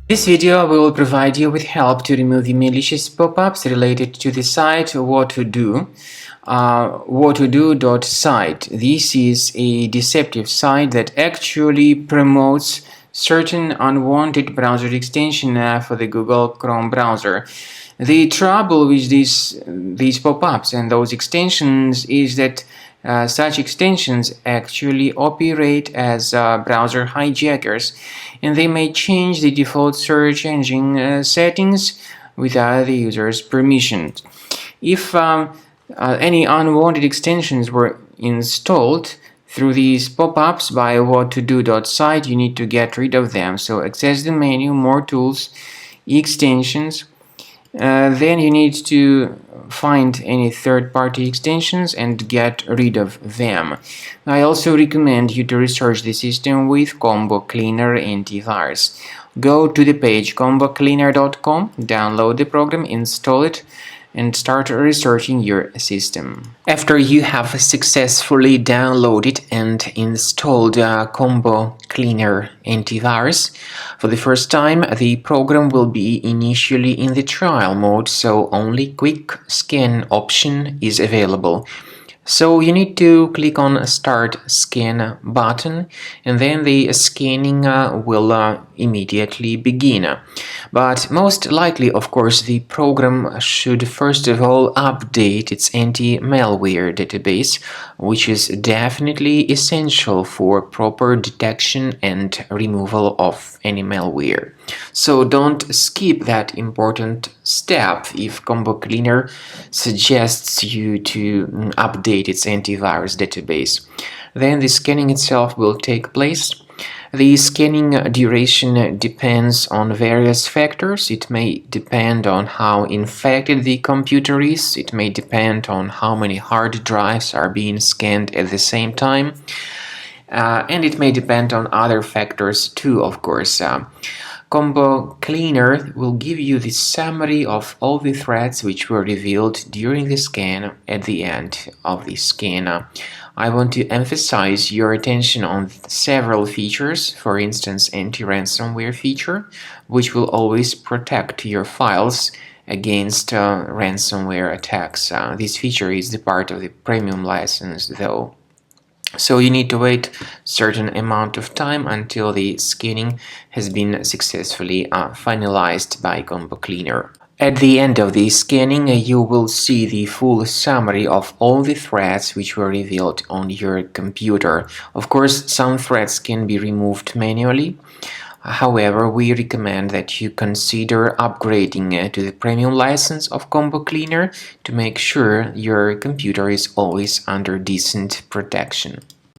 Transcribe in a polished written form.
This video will provide you with help to remove the malicious pop-ups related to the site Whatodo. Whatodo.site. This is a deceptive site that actually promotes certain unwanted browser extension for the Google Chrome browser. The trouble with these pop-ups and those extensions is that such extensions actually operate as browser hijackers, and they may change the default search engine settings without the user's permission. If any unwanted extensions were installed through these pop-ups by Whatodo.site, you need to get rid of them. So access the menu, more tools, extensions. Then you need to find any third-party extensions and get rid of them. I also recommend you to research the system with Combo Cleaner antivirus. Go to the page combocleaner.com, download the program, install it, and start researching your system. After you have successfully downloaded and installed Combo Cleaner antivirus, for the first time the program will be initially in the trial mode, so only quick scan option is available. So you need to click on Start Scan button, and then the scanning will immediately begin. But most likely, of course, the program should first of all update its anti-malware database, which is definitely essential for proper detection and removal of any malware. So don't skip that important step if Combo Cleaner suggests you to update its antivirus database. Then the scanning itself will take place. The scanning duration depends on various factors. It may depend on how infected the computer is. It may depend on how many hard drives are being scanned at the same time. And it may depend on other factors too, of course. Combo Cleaner will give you the summary of all the threats which were revealed during the scan at the end of the scan. I want to emphasize your attention on several features, for instance, anti-ransomware feature, which will always protect your files against ransomware attacks. This feature is the part of the premium license, though. So you need to wait a certain amount of time until the scanning has been successfully finalized by Combo Cleaner. At the end of the scanning, you will see the full summary of all the threats which were revealed on your computer. Of course, some threats can be removed manually. However, we recommend that you consider upgrading to the premium license of Combo Cleaner to make sure your computer is always under decent protection.